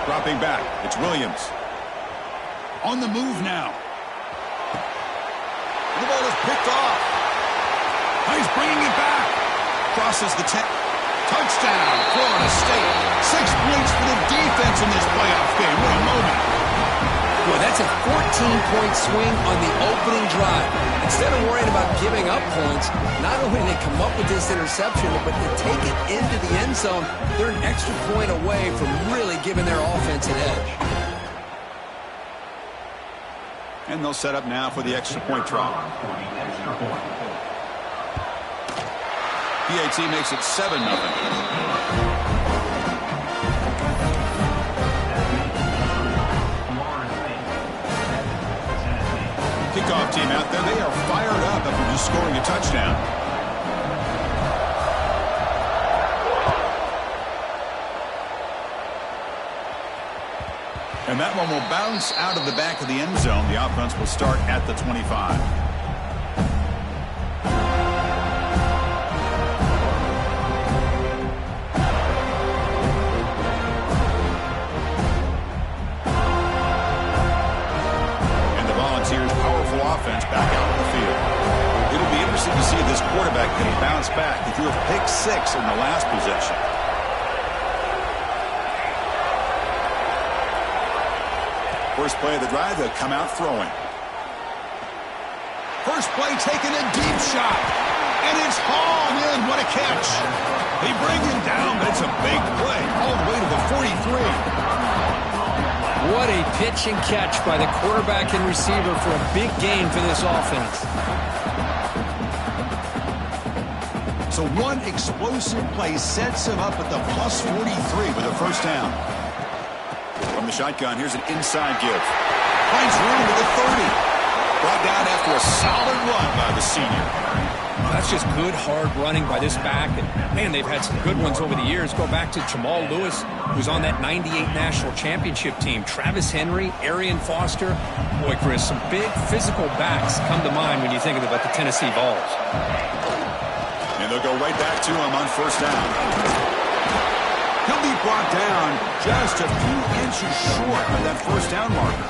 Dropping back, it's Williams. On the move now. The ball is picked off. He's bringing it back. Crosses the 10. Touchdown, Florida State. 6 points for the defense in this playoff game. What a moment. Boy, that's a 14-point swing on the opening drive. Instead of worrying about giving up points, not only did they come up with this interception, but to take it into the end zone, they're an extra point away from really giving their offense an edge. And they'll set up now for the extra point try. PAT makes it 7-0. Kickoff team out there. They are fired up after just scoring a touchdown. And that one will bounce out of the back of the end zone. The offense will start at the 25. Offense back out on the field. It'll be interesting to see if this quarterback can bounce back. He threw a pick 6 in the last possession. First play of the drive, they'll come out throwing. First play taking a deep shot. And it's hauled in. What a catch. They bring him down, but it's a big play all the way to the 43. What a pitch and catch by the quarterback and receiver for a big gain for this offense. So one explosive play sets him up at the plus 43 with a first down. From the shotgun, here's an inside give. Finds room to the 30. Brought down after a solid run by the senior. That's just good, hard running by this back. And, man, they've had some good ones over the years. Go back to Jamal Lewis, who's on that 98 national championship team. Travis Henry, Arian Foster. Boy, Chris, some big physical backs come to mind when you think about the Tennessee Vols. And they'll go right back to him on first down. He'll be brought down just a few inches short of that first down marker.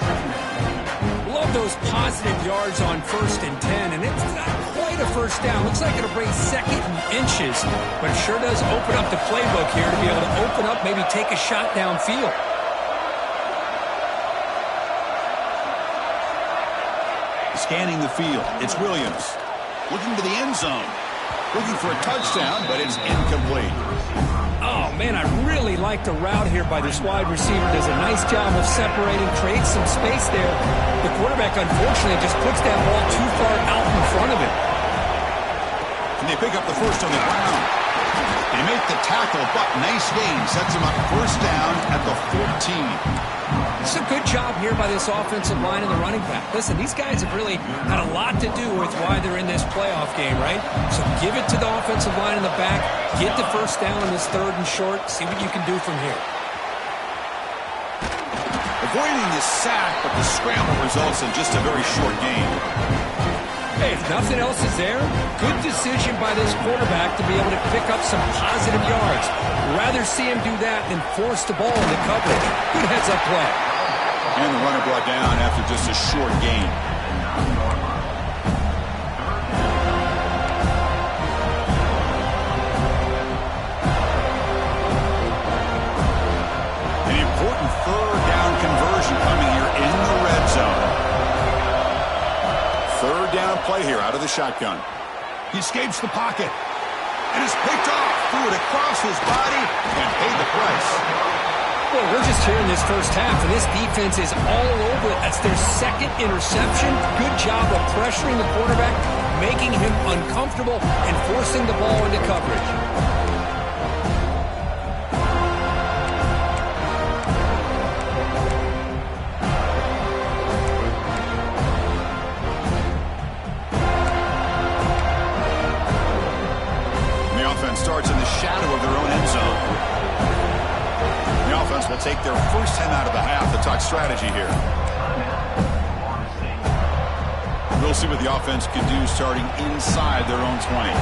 Love those positive yards on 1st and 10, and it's not quite a first down. Looks like it'll bring 2nd and inches, but it sure does open up the playbook here to be able to open up, maybe take a shot downfield. Scanning the field, it's Williams. Looking to the end zone. Looking for a touchdown, but it's incomplete. Oh, man, I really like the route here by this wide receiver. Does a nice job of separating, creates some space there. The quarterback, unfortunately, just puts that ball too far out in front of him. And they pick up the first on the ground. They make the tackle, but nice gain. Sets them up first down at the 14. It's a good job here by this offensive line and the running back. Listen, these guys have really had a lot to do with why they're in this playoff game, right? So give it to the offensive line in the back. Get the first down in this 3rd and short. See what you can do from here. Avoiding the sack, but the scramble results in just a very short gain. Hey, if nothing else is there, good decision by this quarterback to be able to pick up some positive yards. Rather see him do that than force the ball into coverage. Good heads-up play. And the runner brought down after just a short gain. An important 3rd down conversion coming here in the red zone. 3rd down play here out of the shotgun. He escapes the pocket. And is picked off. Threw it across his body and paid the price. Well, we're just here in this first half, and this defense is all over it. That's their 2nd interception. Good job of pressuring the quarterback, making him uncomfortable, and forcing the ball into coverage. Starts in the shadow of their own end zone. The offense will take their first 10 out of the half. The talk strategy here. We'll see what the offense can do starting inside their own 20.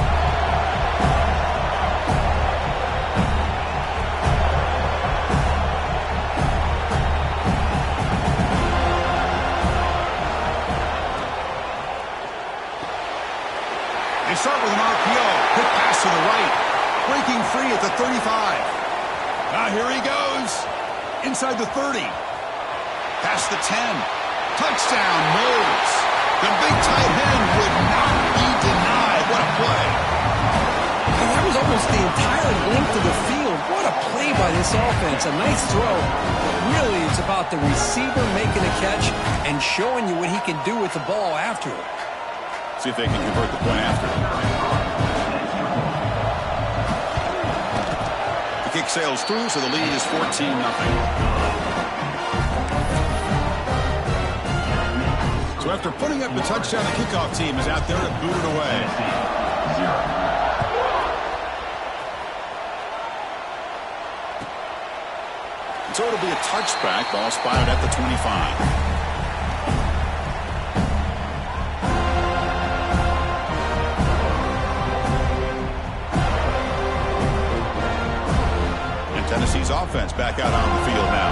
here he goes. Inside the 30. Past the 10. Touchdown, Moles. The big tight end would not be denied. What a play. And that was almost the entire length of the field. What a play by this offense. A nice throw. But really, it's about the receiver making a catch and showing you what he can do with the ball after it. See if they can convert the point after. The kick sails through, so the lead is 14-0. So after putting up the touchdown, the kickoff team is out there to boot it away. So it'll be a touchback. Ball spotted at the 25. Tennessee's offense back out on the field now.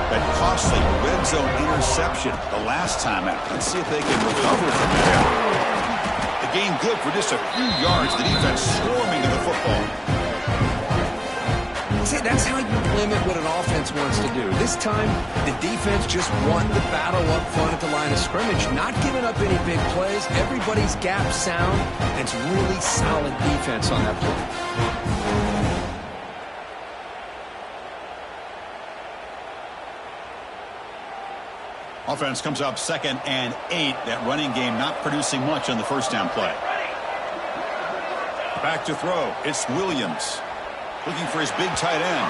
That costly red zone interception the last time out. Let's see if they can recover from that. The game good for just a few yards. The defense swarming to the football. See, that's how you limit what an offense wants to do. This time, the defense just won the battle up front at the line of scrimmage, not giving up any big plays. Everybody's gap sound, and it's really solid defense on that play. Offense comes up 2nd and 8. That running game not producing much on the first down play. Back to throw. It's Williams. Looking for his big tight end.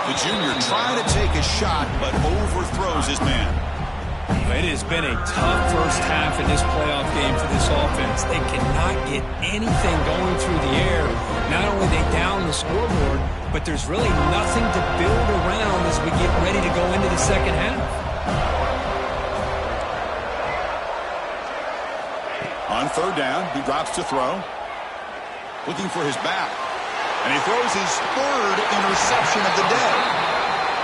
The junior trying to take a shot, but overthrows his man. It has been a tough first half in this playoff game for this offense. They cannot get anything going through the air. Not only they down the scoreboard, but there's really nothing to build around as we get ready to go into the second half. On third down, he drops to throw. Looking for his back. And he throws his 3rd interception of the day.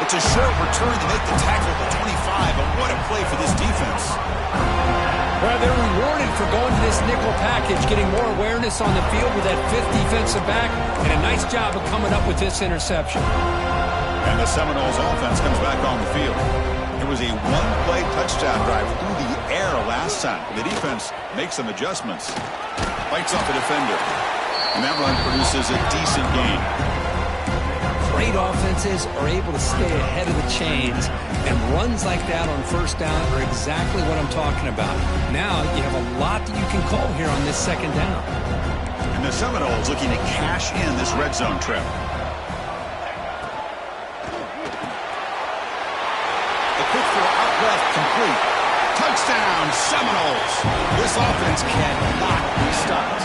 It's a short return to make the tackle at the 25, but what a play for this defense. Well, they're rewarded for going to this nickel package, getting more awareness on the field with that 5th defensive back, and a nice job of coming up with this interception. And the Seminoles offense comes back on the field. It was a one-play touchdown drive through the air last time. The defense makes some adjustments. Fights off a defender. And that run produces a decent gain. Great offenses are able to stay ahead of the chains, and runs like that on first down are exactly what I'm talking about. Now you have a lot that you can call here on this second down. And the Seminoles looking to cash in this red zone trip. Quick throw out left, complete. Touchdown, Seminoles. This offense cannot be stopped.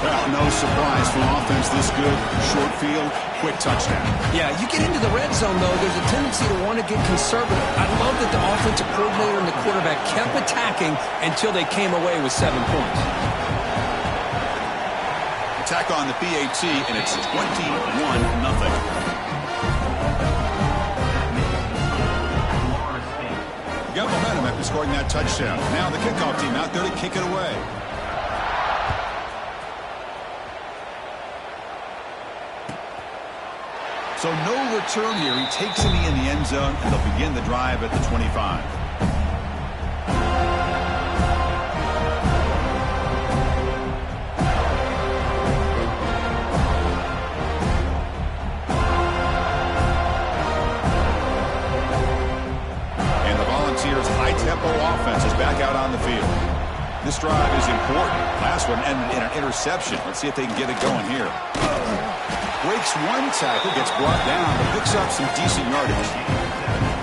Well, no surprise from offense this good. Short field, quick touchdown. Yeah, you get into the red zone, though, there's a tendency to want to get conservative. I love that the offensive coordinator and the quarterback kept attacking until they came away with 7 points. Attack on the PAT, and it's 21-0. Got momentum after scoring that touchdown. Now the kickoff team out there to kick it away. So no return here. He takes it in the end zone, and they'll begin the drive at the 25. High-tempo offense is back out on the field. This drive is important. Last one ended in an interception. Let's see if they can get it going here. Breaks one tackle, gets brought down, but picks up some decent yardage.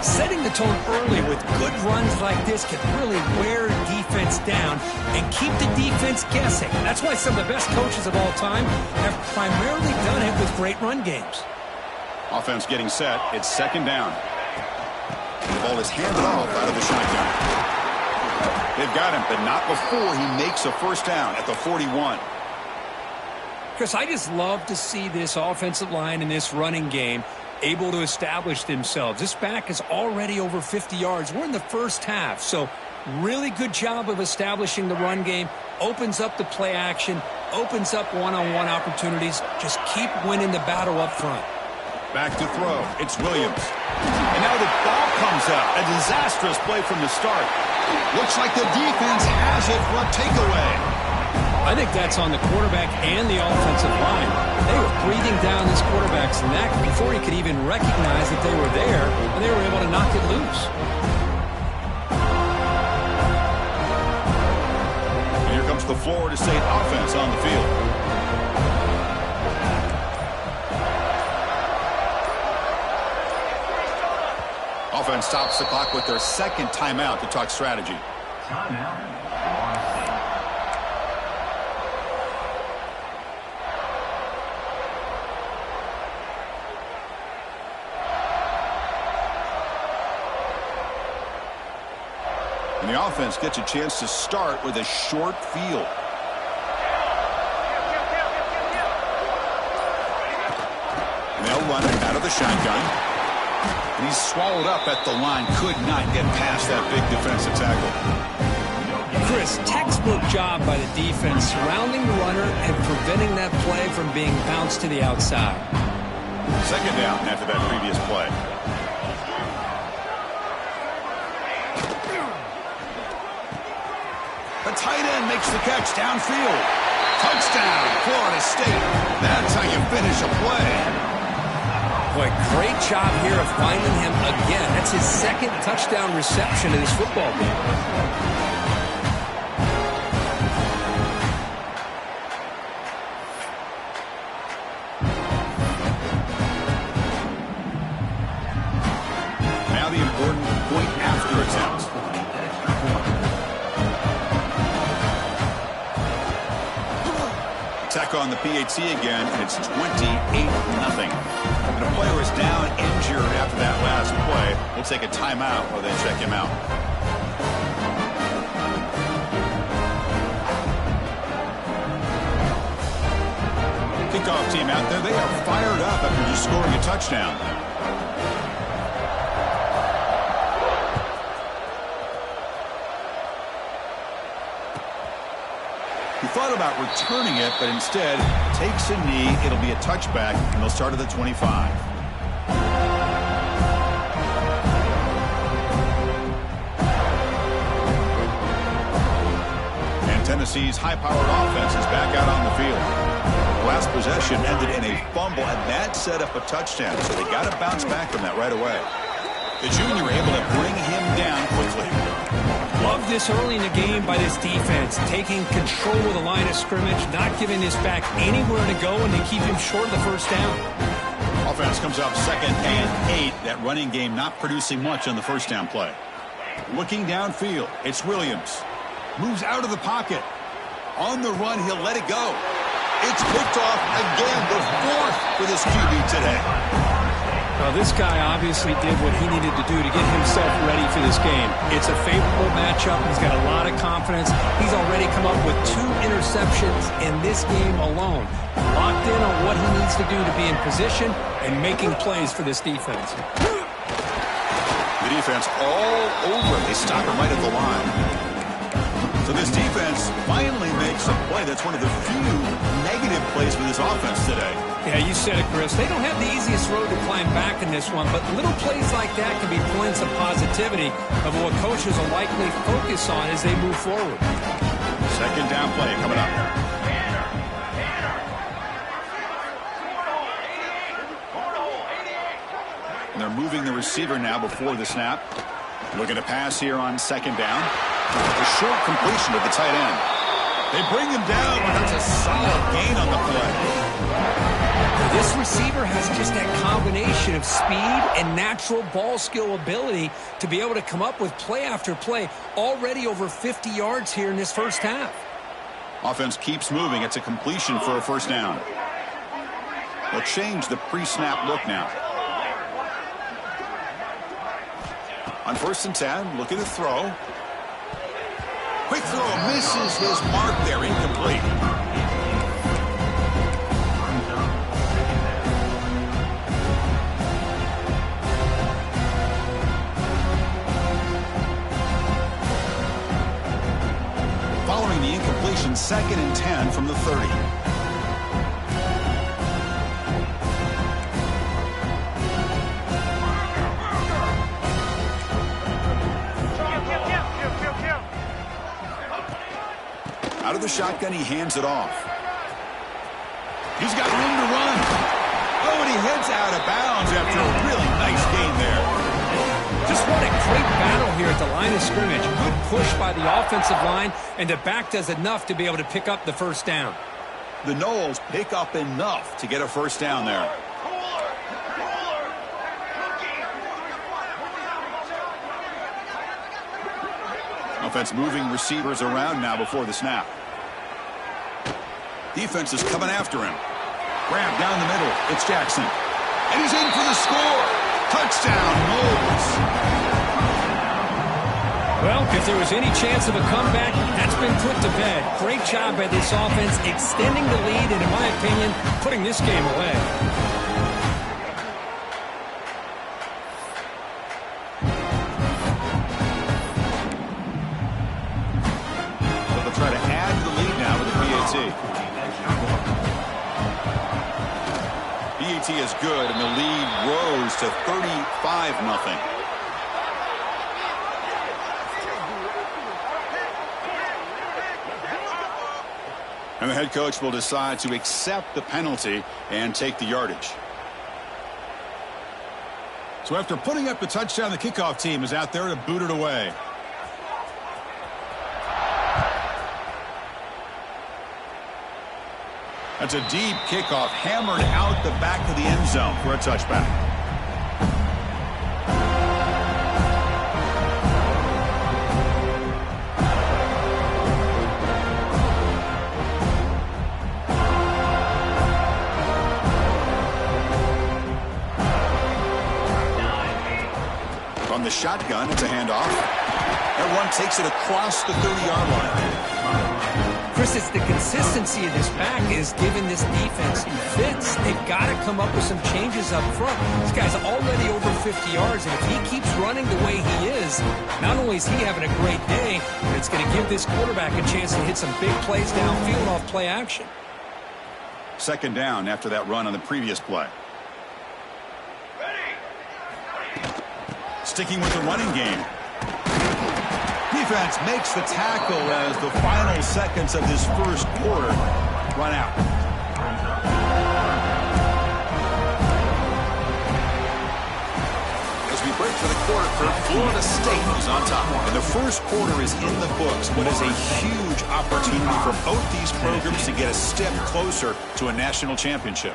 Setting the tone early with good runs like this can really wear defense down and keep the defense guessing. That's why some of the best coaches of all time have primarily done it with great run games. Offense getting set. It's second down. The ball is handed off out of the shotgun. They've got him, but not before he makes a first down at the 41. Chris, I just love to see this offensive line in this running game able to establish themselves. This back is already over 50 yards. We're in the first half, so really good job of establishing the run game. Opens up the play action, opens up one-on-one opportunities. Just keep winning the battle up front. Back to throw. It's Williams. And now the ball comes out. A disastrous play from the start. Looks like the defense has it for a takeaway. I think that's on the quarterback and the offensive line. They were breathing down this quarterback's neck before he could even recognize that they were there, and they were able to knock it loose. And here comes the Florida State offense on the field. Offense stops the clock with their second timeout to talk strategy. Timeout. And the offense gets a chance to start with a short field. And they'll run it out of the shotgun. And he's swallowed up at the line. Could not get past that big defensive tackle. Chris, textbook job by the defense surrounding the runner and preventing that play from being bounced to the outside. Second down after that previous play. The tight end makes the catch downfield. Touchdown, Florida State. That's how you finish a play. Boy, great job here of finding him again. That's his second touchdown reception of this football game. Now the important point after attempt. Attack on the PAT again, and it's 28-0. And a player is down injured after that last play. We'll take a timeout while they check him out. Kickoff team out there. They are fired up after just scoring a touchdown. He thought about returning it, but instead takes a knee. It'll be a touchback, and they'll start at the 25. And Tennessee's high-powered offense is back out on the field. Last possession ended in a fumble, and that set up a touchdown, so they got to bounce back from that right away. The junior able to bring him down quickly. Love this early in the game by this defense, taking control of the line of scrimmage, not giving this back anywhere to go, and they keep him short of the first down. Offense comes up 2nd and 8. That running game not producing much on the first down play. Looking downfield, it's Williams. Moves out of the pocket. On the run, he'll let it go. It's picked off again, the 4th for this QB today. Well, this guy obviously did what he needed to do to get himself ready for this game. It's a favorable matchup. He's got a lot of confidence. He's already come up with 2 interceptions in this game alone. Locked in on what he needs to do to be in position and making plays for this defense. The defense all over. They stop him right at the line. So this defense finally makes a play. That's one of the few negative plays for this offense today. Yeah, you said it, Chris. They don't have the easiest road to climb back in this one, but little plays like that can be points of positivity of what coaches will likely focus on as they move forward. Second down play coming up. And they're moving the receiver now before the snap. Looking to pass here on second down. A short completion to the tight end. They bring him down, but that's a solid gain on the play. This receiver has just that combination of speed and natural ball skill ability to be able to come up with play after play, already over 50 yards here in this first half. Offense keeps moving. It's a completion for a first down. They'll change the pre-snap look now. On 1st and 10, looking to throw. Quick throw, misses his mark there, incomplete. Following the incompletion, 2nd and 10 from the 30. Out of the shotgun, he hands it off. He's got room to run. Oh, and he heads out of bounds after a really nice gain there. Just what a great battle here at the line of scrimmage. Good push by the offensive line, and the back does enough to be able to pick up the first down. The Noles pick up enough to get a first down there. Offense moving receivers around now before the snap. Defense is coming after him. Grab down the middle. It's Jackson. And he's in for the score. Touchdown, Noles. Well, if there was any chance of a comeback, that's been put to bed. Great job by this offense extending the lead and, in my opinion, putting this game away. Try to add to the lead now with the PAT. PAT is good, and the lead rose to 35-0. And the head coach will decide to accept the penalty and take the yardage. So after putting up the touchdown, the kickoff team is out there to boot it away. That's a deep kickoff, hammered out the back of the end zone for a touchback. From the shotgun, it's a handoff. Everyone takes it across the 30-yard line. Chris, it's the consistency of this back is giving this defense fits. They've got to come up with some changes up front. This guy's already over 50 yards, and if he keeps running the way he is, not only is he having a great day, but it's going to give this quarterback a chance to hit some big plays downfield off play action. Second down after that run on the previous play. Sticking with the running game. Defense makes the tackle as the final seconds of this first quarter run out. As we break for the quarter, Florida State is on top. And the first quarter is in the books. What is a huge opportunity for both these programs to get a step closer to a national championship.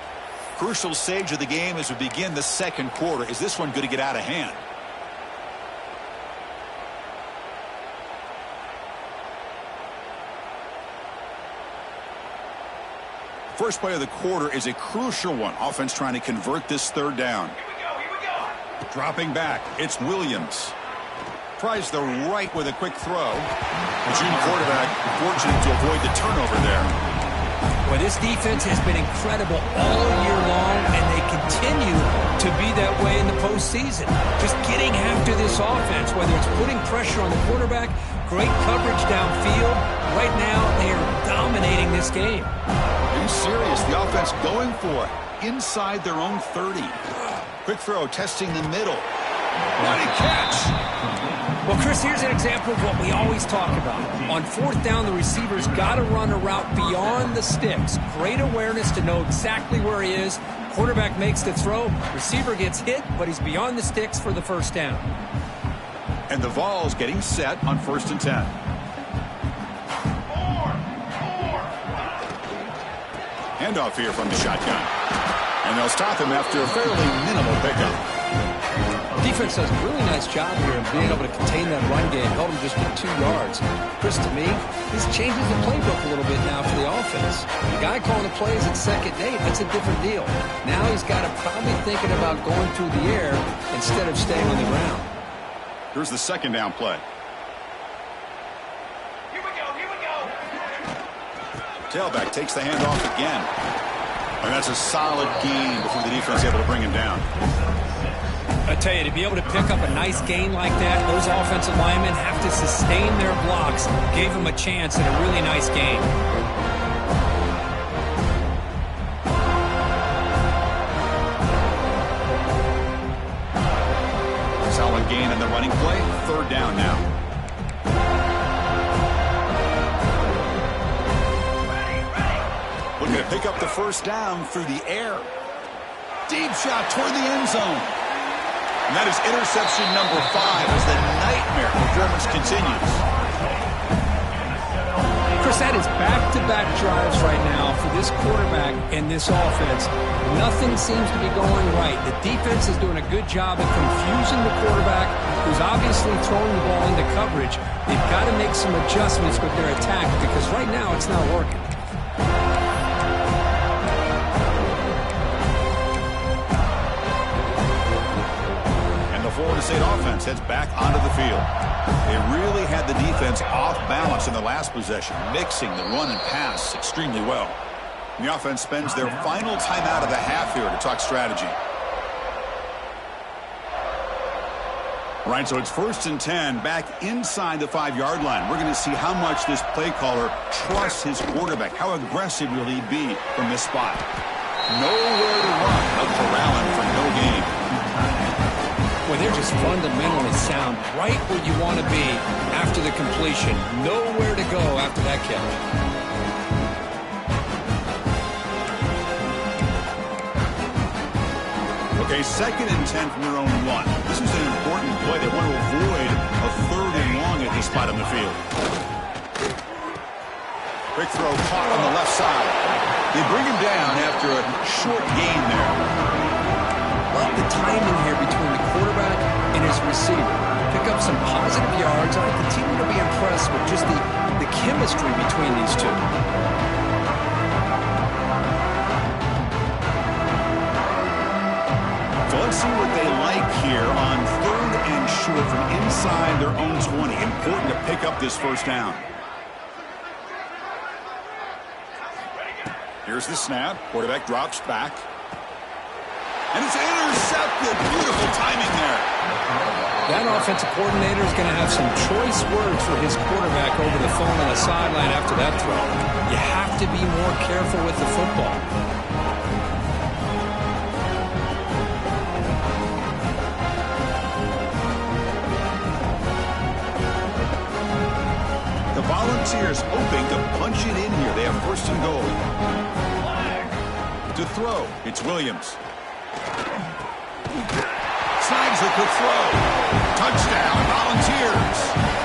Crucial stage of the game as we begin the second quarter. Is this one going to get out of hand? First play of the quarter is a crucial one. Offense trying to convert this third down. Here we go. Dropping back, it's Williams. Tries the right with a quick throw. The junior quarterback fortunate to avoid the turnover there. Well, this defense has been incredible all year long, and they continue to be that way in the postseason. Just getting after this offense, whether it's putting pressure on the quarterback, great coverage downfield. Right now, they are dominating this game. Being serious, the offense going for it inside their own 30. Quick throw, testing the middle. What a catch! Well, Chris, here's an example of what we always talk about. On fourth down, the receiver's got to run a route beyond the sticks. Great awareness to know exactly where he is. Quarterback makes the throw. Receiver gets hit, but he's beyond the sticks for the first down. And the Vols getting set on 1st and 10. Handoff here from the shotgun. And they'll stop him after a fairly minimal pickup. Defense does a really nice job here of being able to contain that run game. Held him just with 2 yards. Chris, to me, this changes the playbook a little bit now for the offense. The guy calling the plays at 2nd and 8, that's a different deal. Now he's got to probably thinking about going through the air instead of staying on the ground. Here's the second down play. Here we go. Tailback takes the handoff again. And that's a solid gain before the defense is able to bring him down. I tell you, to be able to pick up a nice gain like that, those offensive linemen have to sustain their blocks. Gave them a chance at a really nice gain. Solid gain in the running play. Third down now. Going to pick up the first down through the air. Deep shot toward the end zone. And that is interception number 5 as the nightmare performance continues. Chris, that is back-to-back drives right now for this quarterback and this offense. Nothing seems to be going right. The defense is doing a good job of confusing the quarterback, who's obviously throwing the ball into coverage. They've got to make some adjustments with their attack because right now it's not working. Florida State offense heads back onto the field. They really had the defense off balance in the last possession, mixing the run and pass extremely well. And the offense spends their final timeout of the half here to talk strategy. All right, so it's 1st and 10, back inside the 5-yard line. We're going to see how much this play caller trusts his quarterback. How aggressive will he be from this spot? Nowhere to run, but corralling for no gain. Well, they're just fundamentally sound, right where you want to be after the completion. Nowhere to go after that catch. Okay, 2nd and 10 from their own 1. This is an important play. They want to avoid a 3rd and long at this spot on the field. Quick throw caught on the left side. They bring him down after a short gain there. Love the timing here between the quarterback and his receiver. Pick up some positive yards. I continue to be impressed with just the chemistry between these two. So let's see what they like here on 3rd and short from inside their own 20. Important to pick up this first down. Here's the snap. Quarterback drops back. And it's intercepted. Beautiful timing there. That offensive coordinator is going to have some choice words for his quarterback over the phone on the sideline after that throw. You have to be more careful with the football. The Volunteers hoping to punch it in here. They have 1st and goal. To throw, it's Williams. Snags a quick throw. Touchdown, Volunteers,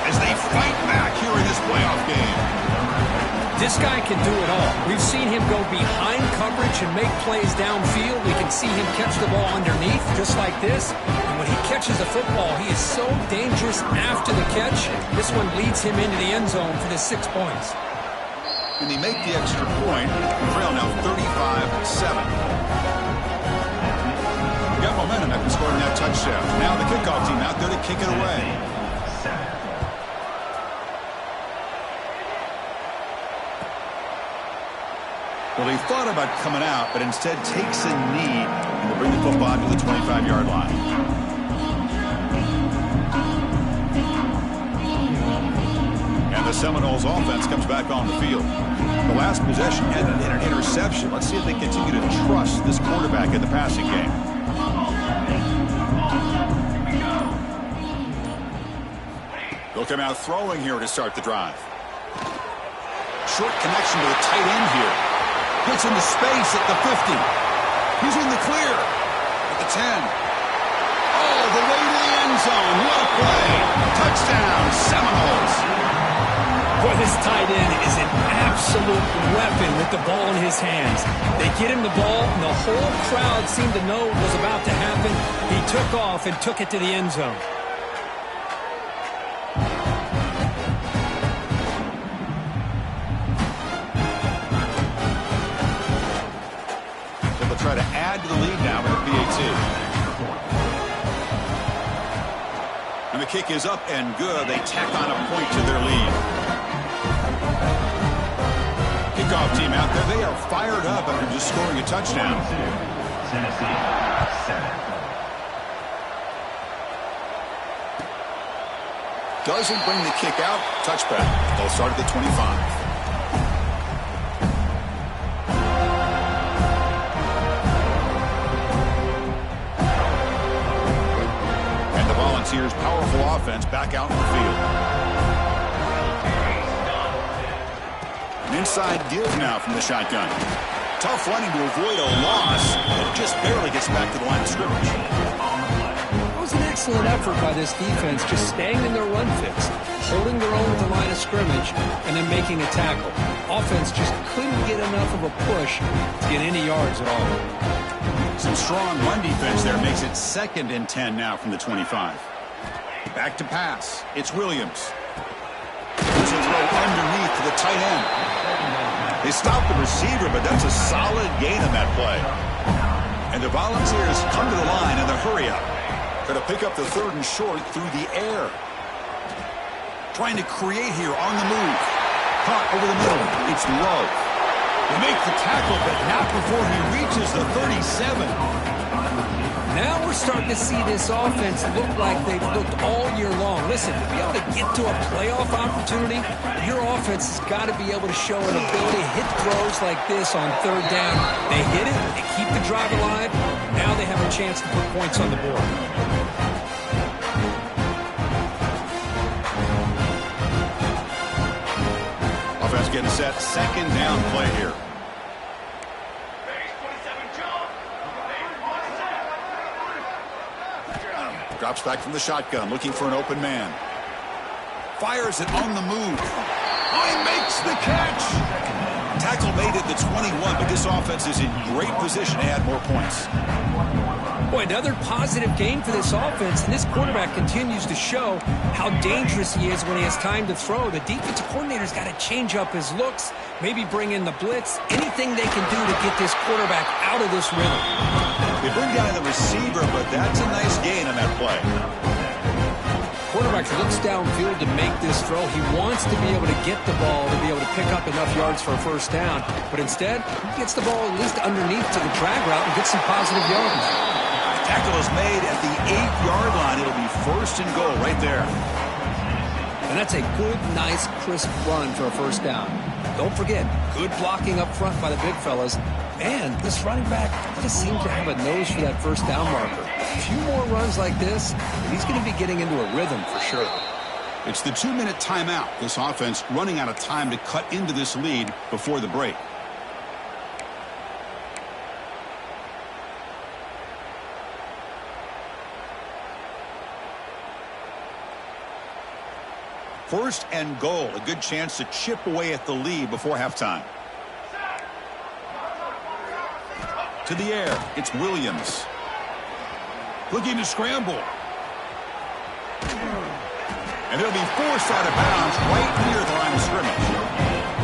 as they fight back here in this playoff game. This guy can do it all. We've seen him go behind coverage and make plays downfield. We can see him catch the ball underneath, just like this. And when he catches the football, he is so dangerous after the catch. This one leads him into the end zone for the 6 points. And they make the extra point. Trail now 35-7. Got momentum after scoring that touchdown. Now the kickoff team out there to kick it away. Well, he thought about coming out, but instead takes a knee and will bring the football to the 25-yard line. And the Seminoles offense comes back on the field. The last possession ended in an interception. Let's see if they continue to trust this quarterback in the passing game. They'll come out throwing here to start the drive. Short connection to the tight end here. Gets into space at the 50. He's in the clear at the 10. All the way to the end zone. What a play. Touchdown, Seminoles. Boy, this tight end is an absolute weapon with the ball in his hands. They get him the ball, and the whole crowd seemed to know what was about to happen. He took off and took it to the end zone. They'll try to add to the lead now with a PAT. And the kick is up and good. They tack on a point to their lead. Kickoff team out there. They are fired up after just scoring a touchdown. Doesn't bring the kick out. Touchback. They'll start at the 25. Volunteers' powerful offense back out in the field. An inside give now from the shotgun. Tough running to avoid a loss, and it just barely gets back to the line of scrimmage. It was an excellent effort by this defense, just staying in their run fix, holding their own at the line of scrimmage, and then making a tackle. Offense just couldn't get enough of a push to get any yards at all. Some strong run defense there makes it 2nd and 10 now from the 25. Back to pass. It's Williams. There's a throw underneath to the tight end. They stopped the receiver, but that's a solid gain on that play. And the Volunteers come to the line in the hurry-up. Going to pick up the 3rd and short through the air. Trying to create here on the move. Caught over the middle. It's Love. They make the tackle, but not before he reaches the 37. Now we're starting to see this offense look like they've looked all year long. Listen, to be able to get to a playoff opportunity, your offense has got to be able to show an ability to hit throws like this on 3rd down. They hit it, they keep the drive alive. Now they have a chance to put points on the board. Offense getting set. 2nd down play here. Drops back from the shotgun, looking for an open man. Fires it on the move. Oh, he makes the catch. Tackle made at the 21, but this offense is in great position to add more points. Boy, another positive game for this offense, and this quarterback continues to show how dangerous he is when he has time to throw. The defensive coordinator's got to change up his looks, maybe bring in the blitz, anything they can do to get this quarterback out of this rhythm. They bring down the receiver, but that's a nice gain on that play. Quarterback looks downfield to make this throw. He wants to be able to get the ball to be able to pick up enough yards for a 1st down, but instead, he gets the ball at least underneath to the drag route and gets some positive yards. Tackle is made at the 8-yard line. It'll be 1st and goal right there. And that's a good, nice, crisp run for a 1st down. Don't forget, good blocking up front by the big fellas. And this running back just seems to have a nose for that 1st down marker. A few more runs like this, and he's going to be getting into a rhythm for sure. It's the 2-minute timeout. This offense running out of time to cut into this lead before the break. First and goal, a good chance to chip away at the lead before halftime. To the air, it's Williams. Looking to scramble. And they'll be forced out of bounds right near the line of scrimmage.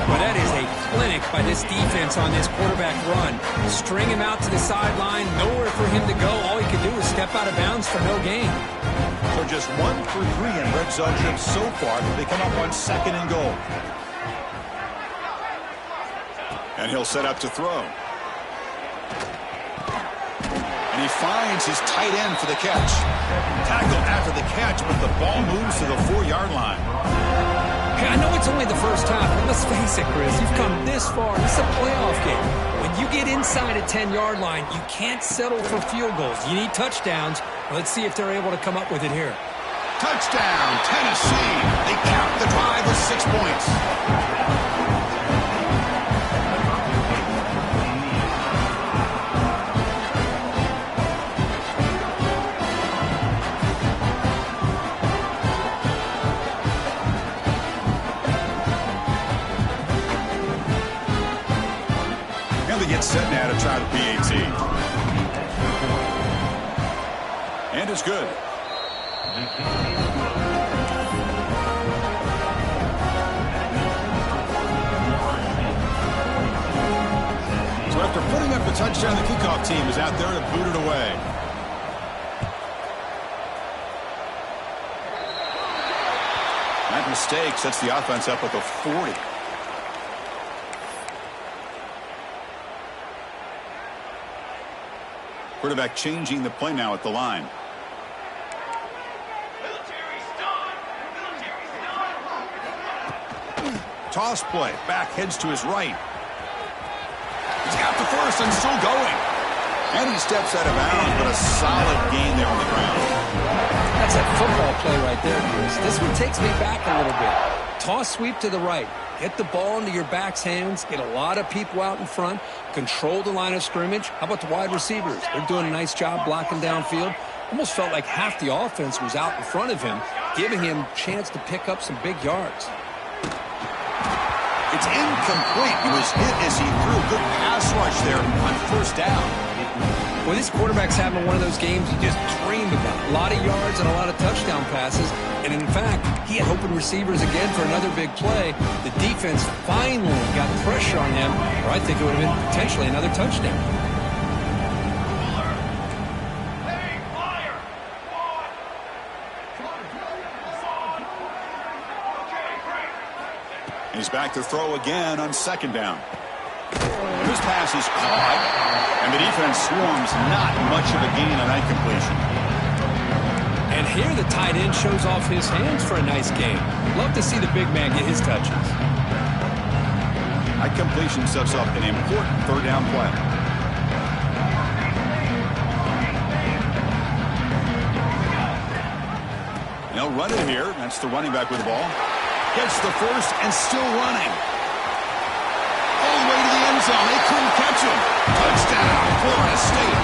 Well, that is a clinic by this defense on this quarterback run. String him out to the sideline, nowhere for him to go. All he can do is step out of bounds for no gain. So just 1 for 3 in red zone trips so far. They come up on 2nd and goal. And he'll set up to throw. And he finds his tight end for the catch. Tackle after the catch, but the ball moves to the 4-yard line. Hey, I know it's only the 1st half, but let's face it, Chris. You've come this far. This is a playoff game. When you get inside a 10-yard line, you can't settle for field goals. You need touchdowns. Let's see if they're able to come up with it here. Touchdown, Tennessee. They cap the drive with 6 points. And they get set now to try the PAT. And it's good. So after putting up the touchdown, the kickoff team is out there to boot it away. That mistake sets the offense up at the 40. Quarterback changing the play now at the line. Toss play. Back heads to his right. He's got the first and still going. And he steps out of bounds, but a solid gain there on the ground. That's a football play right there, Chris. This one takes me back a little bit. Toss sweep to the right. Get the ball into your back's hands. Get a lot of people out in front. Control the line of scrimmage. How about the wide receivers? They're doing a nice job blocking downfield. Almost felt like half the offense was out in front of him, giving him a chance to pick up some big yards. It's incomplete. He was hit as he threw a good pass rush there on first down. Well, this quarterback's having one of those games you just dreamed about. A lot of yards and a lot of touchdown passes. And in fact, he had open receivers again for another big play. The defense finally got pressure on him, or I think it would have been potentially another touchdown. He's back to throw again on second down. This pass is caught, and the defense swarms. Not much of a gain on that completion. And here the tight end shows off his hands for a nice game. Love to see the big man get his touches. That completion sets up an important third down play. They'll run it here. That's the running back with the ball. Gets the first and still running. All the way to the end zone. They couldn't catch him. Touchdown, Florida State.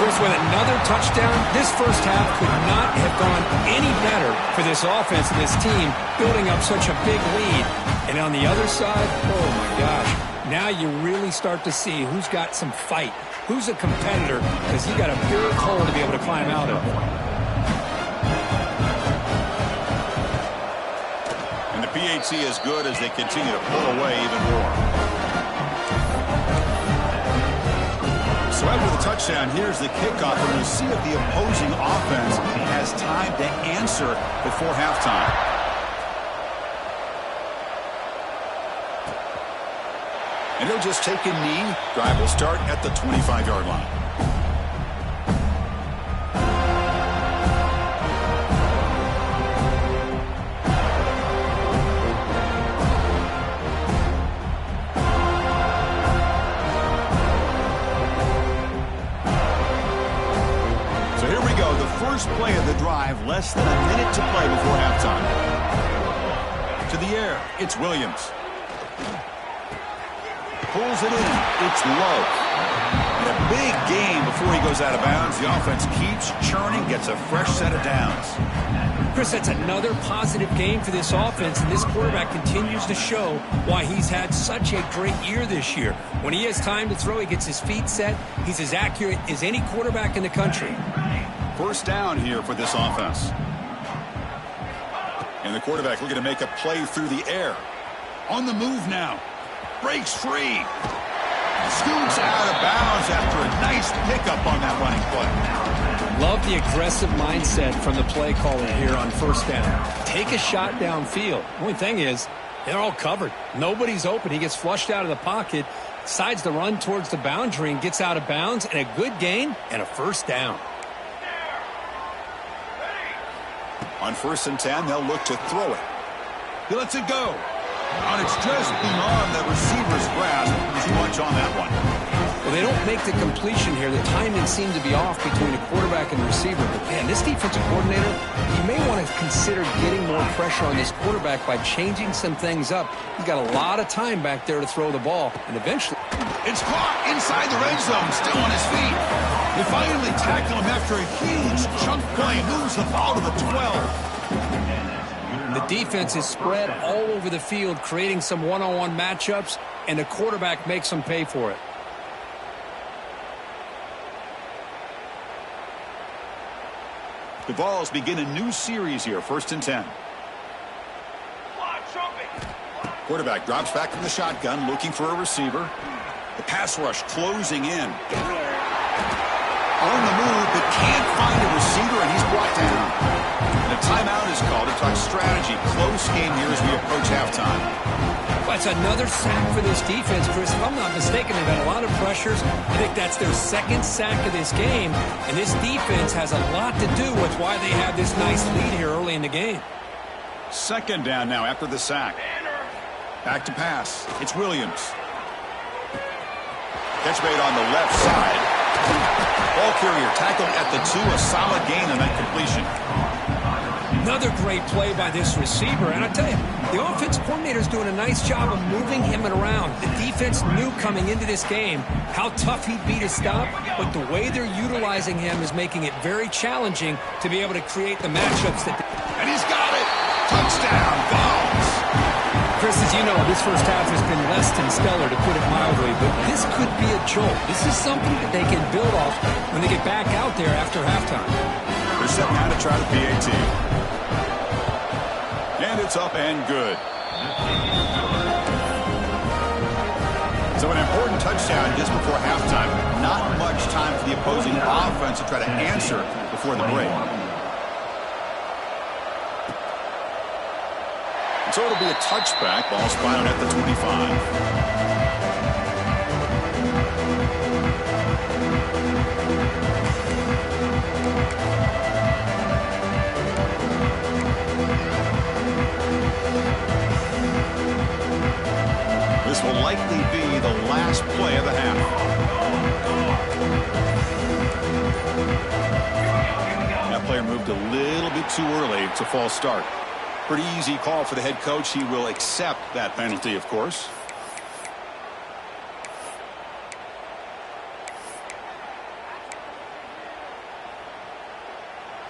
Chris, with another touchdown, this first half could not have gone any better for this offense and this team, building up such a big lead. And on the other side, oh my gosh, now you really start to see who's got some fight, who's a competitor, because you got a big hole to be able to climb out of. And the PAT is good as they continue to pull away even more. So after the touchdown, here's the kickoff, and we'll see if the opposing offense has time to answer before halftime. And he'll just take a knee. Drive will start at the 25-yard line. First play of the drive, less than a minute to play before halftime. To the air, it's Williams. Pulls it in, it's low. And a big gain before he goes out of bounds. The offense keeps churning, gets a fresh set of downs. Chris, that's another positive game for this offense, and this quarterback continues to show why he's had such a great year this year. When he has time to throw, he gets his feet set. He's as accurate as any quarterback in the country. First down here for this offense. And the quarterback looking to make a play through the air. On the move now. Breaks free. Scoots out of bounds after a nice pickup on that running play. Love the aggressive mindset from the play caller here on first down. Take a shot downfield. The only thing is, they're all covered. Nobody's open. He gets flushed out of the pocket, decides to run towards the boundary and gets out of bounds, and a good gain and a first down. On 1st and 10, they'll look to throw it. He lets it go. And it's just beyond the receiver's grasp. Too much on that one. Well, they don't make the completion here. The timing seemed to be off between the quarterback and the receiver. But, man, this defensive coordinator, he may want to consider getting more pressure on this quarterback by changing some things up. He's got a lot of time back there to throw the ball. And eventually, it's caught inside the red zone, still on his feet. They finally tackle him after a huge chunk play. Moves the ball to the 12. The defense is spread all over the field, creating some one-on-one matchups, and the quarterback makes them pay for it. The Vols begin a new series here, 1st and 10. Quarterback drops back from the shotgun, looking for a receiver. The pass rush closing in. On the move, but can't find a receiver, and he's brought down. And a timeout is called to talk strategy. Close game here as we approach halftime. Well, it's another sack for this defense, Chris. If I'm not mistaken, they've had a lot of pressures. I think that's their second sack of this game, and this defense has a lot to do with why they have this nice lead here early in the game. Second down now after the sack. Back to pass. It's Williams. Catch made on the left side. Ball carrier tackled at the 2. A solid gain on that completion. Another great play by this receiver. And I tell you, the offense coordinator is doing a nice job of moving him around. The defense knew coming into this game how tough he'd be to stop, but the way they're utilizing him is making it very challenging to be able to create the matchups that... And he's got it! Touchdown, Vols! Chris, as you know, this first half has been less than stellar, to put it mildly, but this could be a jolt. This is something that they can build off when they get back out there after halftime. They're setting out to try the PAT. And it's up and good. So an important touchdown just before halftime. Not much time for the opposing offense to try to answer before the break. So it'll be a touchback. Ball spotted at the 25. This will likely be the last play of the half. That player moved a little bit too early. It's a false start. Pretty easy call for the head coach. He will accept that penalty, of course.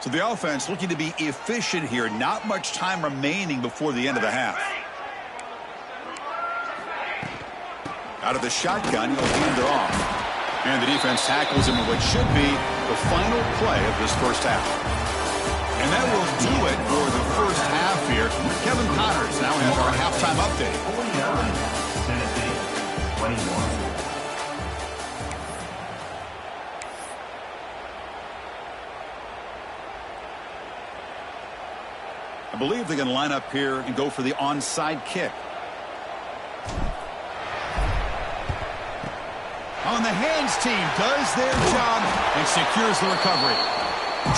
So the offense looking to be efficient here. Not much time remaining before the end of the half. Out of the shotgun, he'll hand it off. And the defense tackles him in what should be the final play of this first half. And that will do it for the first half here. Kevin Connors now has our halftime update. 21. I believe they're going to line up here and go for the onside kick. On the hands team does their job and secures the recovery.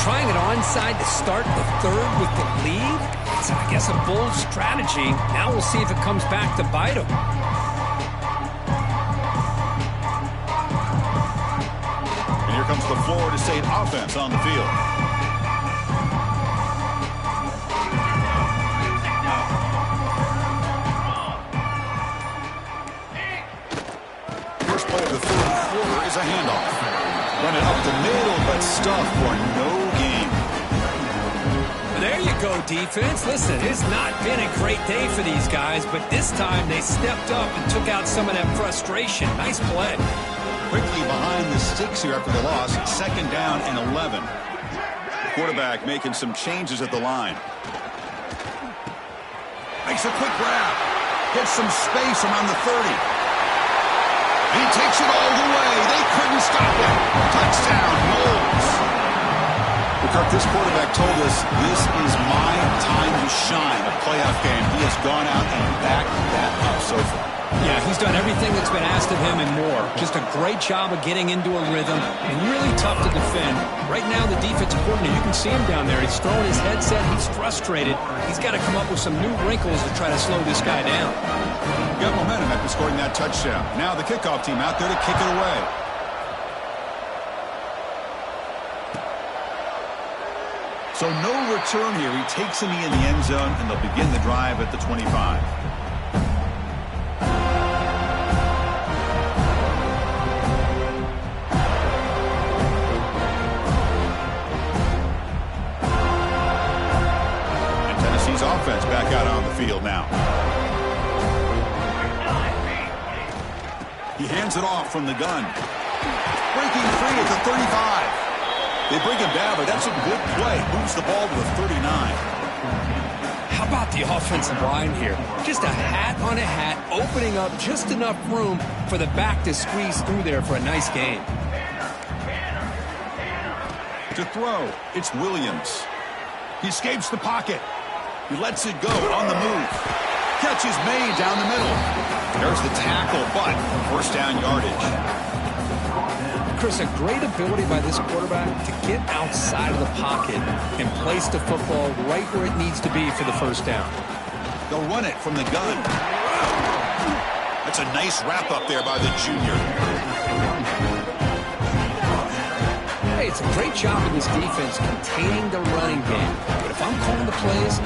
Trying it onside to start the third with the lead? It's, I guess, a bold strategy. Now we'll see if it comes back to bite them. And here comes the Florida State offense on the field. First play of the third quarter is a handoff. Run it up the middle, but stuffed for no gain. There you go, defense. Listen, it's not been a great day for these guys, but this time they stepped up and took out some of that frustration. Nice play. Quickly behind the sticks here after the loss. Second down and 11. The quarterback making some changes at the line. Makes a quick grab. Gets some space around the 30. He takes it all the way. They couldn't stop him. Touchdown, Knowles. Kirk, this quarterback told us this is my time to shine. A playoff game. He has gone out and backed that up so far. Yeah, he's done everything that's been asked of him and more. Just a great job of getting into a rhythm and really tough to defend. Right now, the defensive coordinator, you can see him down there. He's throwing his headset. He's frustrated. He's got to come up with some new wrinkles to try to slow this guy down. Got momentum after scoring that touchdown. Now the kickoff team out there to kick it away. So no return here. He takes him in the end zone, and they'll begin the drive at the 25. And Tennessee's offense back out on the field now. He hands it off from the gun. Breaking free at the 35. They bring him down, but that's a good play. Moves the ball to the 39. How about the offensive line here? Just a hat on a hat, opening up just enough room for the back to squeeze through there for a nice gain. To throw, it's Williams. He escapes the pocket. He lets it go on the move. Catch is made down the middle. There's the tackle, but first down yardage. Chris, a great ability by this quarterback to get outside of the pocket and place the football right where it needs to be for the first down. They'll run it from the gun. That's a nice wrap up there by the junior. Hey, It's a great job of this defense containing the running game. But if I'm calling the plays,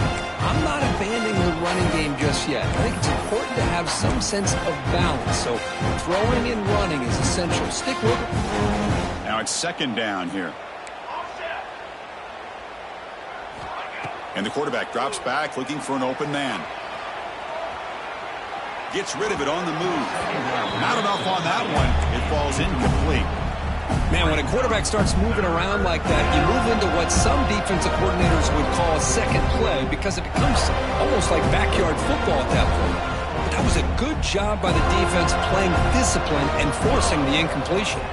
I'm not abandoning the running game just yet. I think it's important to have some sense of balance. So throwing and running is essential. Stick with it. Now it's second down here. And the quarterback drops back looking for an open man. Gets rid of it on the move. Not enough on that one. It falls incomplete. Man, when a quarterback starts moving around like that, you move into what some defensive coordinators would call a second play because it becomes almost like backyard football at that point. But that was a good job by the defense playing discipline and forcing the incompletion.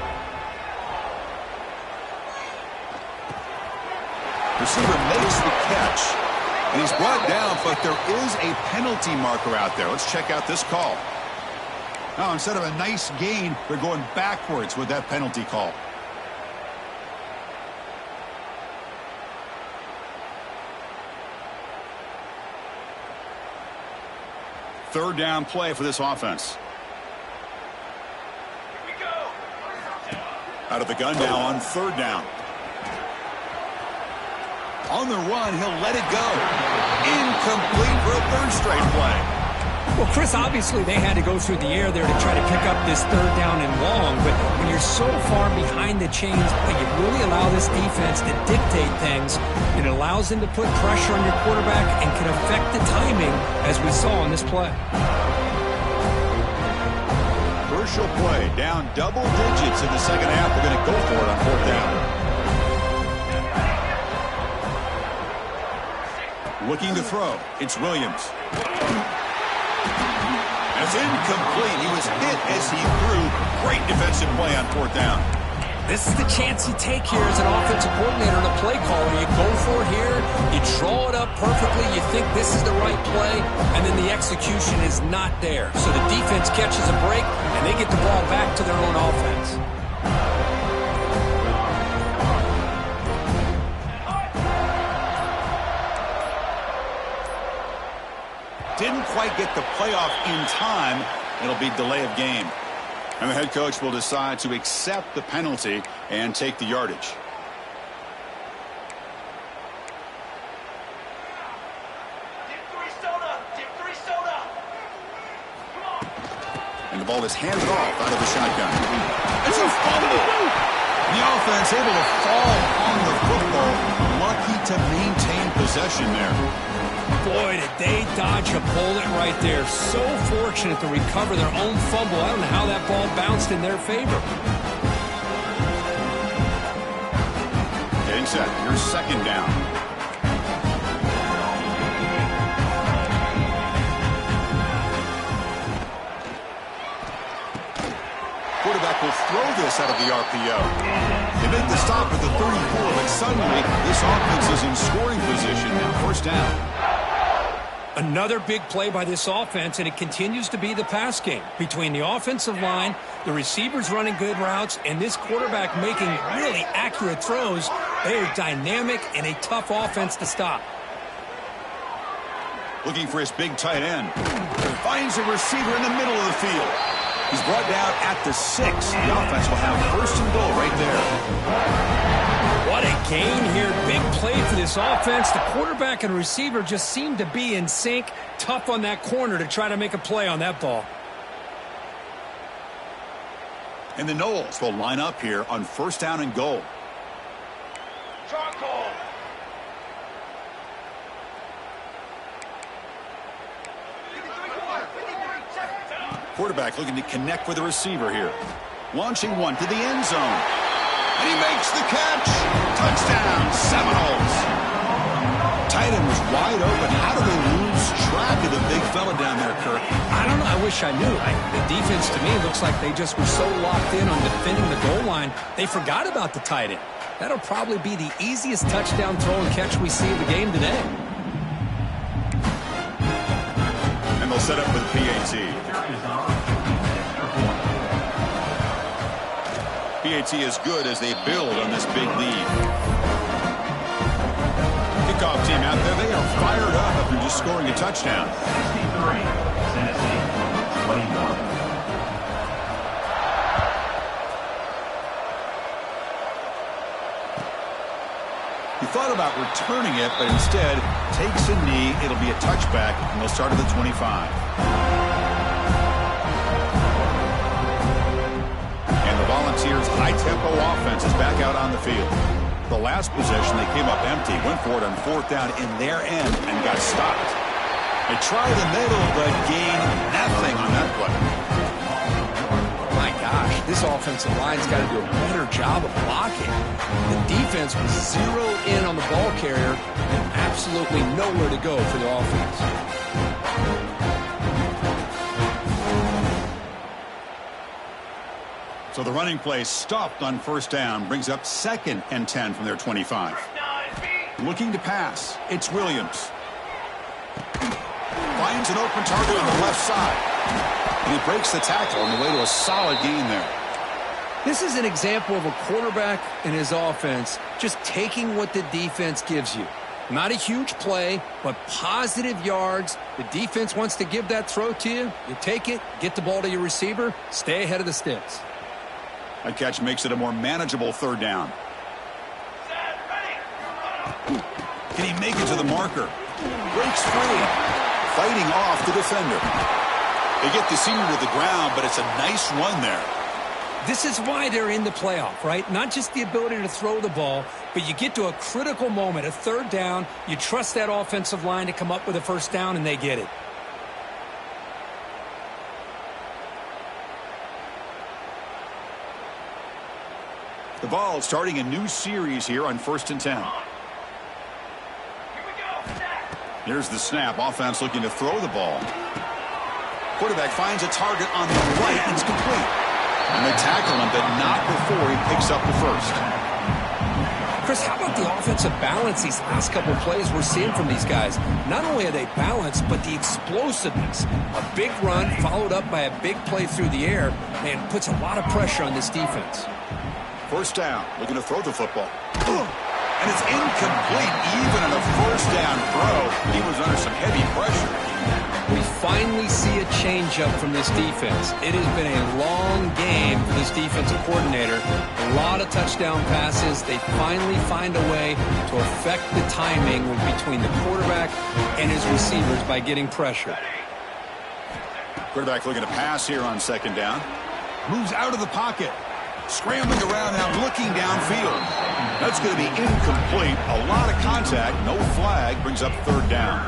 Receiver makes the catch, and he's brought down, but there is a penalty marker out there. Let's check out this call. Now, instead of a nice gain, they're going backwards with that penalty call. Third down play for this offense. Here we go. Out of the gun now on third down. On the run, he'll let it go. Incomplete for a third straight play. Well, Chris, obviously they had to go through the air there to try to pick up this third down and long, but when you're so far behind the chains, you really allow this defense to dictate things. It allows them to put pressure on your quarterback and can affect the timing, as we saw on this play. Crucial play, down double digits in the second half. They're going to go for it on fourth down. Looking to throw. It's Williams. It's incomplete. He was hit as he threw. Great defensive play on fourth down. This is the chance you take here as an offensive coordinator and a play caller. You go for it here. You draw it up perfectly. You think this is the right play, and then the execution is not there. So the defense catches a break, and they get the ball back to their own offense. Didn't quite get the playoff in time. It'll be delay of game. And the head coach will decide to accept the penalty and take the yardage. And the ball is handed off out of the shotgun. It's a fumble. The offense able to fall on the football. Lucky to maintain possession there. Boy, did they dodge a bullet right there. So fortunate to recover their own fumble. I don't know how that ball bounced in their favor. Getting set. Here's second down. Quarterback will throw this out of the RPO. They make the stop at the 34, but suddenly this offense is in scoring position now. First down. Another big play by this offense, and it continues to be the pass game. Between the offensive line, the receivers running good routes, and this quarterback making really accurate throws, they are dynamic and a tough offense to stop. Looking for his big tight end. Finds a receiver in the middle of the field. He's brought down at the 6. The offense will have first and goal right there. What a gain here. Big play for this offense. The quarterback and receiver just seem to be in sync. Tough on that corner to try to make a play on that ball. And the Knowles will line up here on first down and goal. Charcoal. Quarterback looking to connect with the receiver here. Launching one to the end zone. And he makes the catch. Touchdown, Seminoles. Tight end was wide open. How do they lose track of the big fella down there, Kirk? I don't know. I wish I knew. The defense, to me, looks like they just were so locked in on defending the goal line, they forgot about the tight end. That'll probably be the easiest touchdown throw and catch we see of the game today. And they'll set up with the PAT. PAT is good as they build on this big lead. Kickoff team out there, they are fired up after just scoring a touchdown. 63, Tennessee, 21. He thought about returning it, but instead takes a knee. It'll be a touchback, and they'll start at the 25. And the Volunteers' high-tempo offense is back out on the field. The last possession, they came up empty, went for it on 4th down in their end, and got stopped. They tried the middle, but gained nothing on that play. My gosh, this offensive line's got to do a better job of blocking. The defense was zeroed in on the ball carrier and absolutely nowhere to go for the offense. So the running play stopped on 1st down, brings up 2nd and 10 from their 25. Looking to pass, it's Williams. Finds an open target on the left side. And he breaks the tackle on the way to a solid gain there. This is an example of a quarterback and his offense just taking what the defense gives you. Not a huge play, but positive yards. The defense wants to give that throw to you. You take it, get the ball to your receiver, stay ahead of the sticks. That catch makes it a more manageable 3rd down. Can he make it to the marker? Breaks free. Fighting off the defender. They get the senior to the ground, but it's a nice run there. This is why they're in the playoff, right? Not just the ability to throw the ball, but you get to a critical moment, a 3rd down, you trust that offensive line to come up with a 1st down, and they get it. The ball starting a new series here on 1st and 10. Here's the snap. Offense looking to throw the ball. Quarterback finds a target on the right. It's complete. And they tackle him, but not before he picks up the 1st. Chris, how about the offensive balance these last couple of plays we're seeing from these guys? Not only are they balanced, but the explosiveness. A big run followed up by a big play through the air, man, puts a lot of pressure on this defense. 1st down, looking to throw the football. And it's incomplete. Even on a 1st down throw, he was under some heavy pressure. We finally see a changeup from this defense. It has been a long game for this defensive coordinator. A lot of touchdown passes. They finally find a way to affect the timing between the quarterback and his receivers by getting pressure. Quarterback looking to pass here on 2nd down. Moves out of the pocket. Scrambling around now, looking downfield. That's going to be incomplete. A lot of contact, no flag, brings up 3rd down.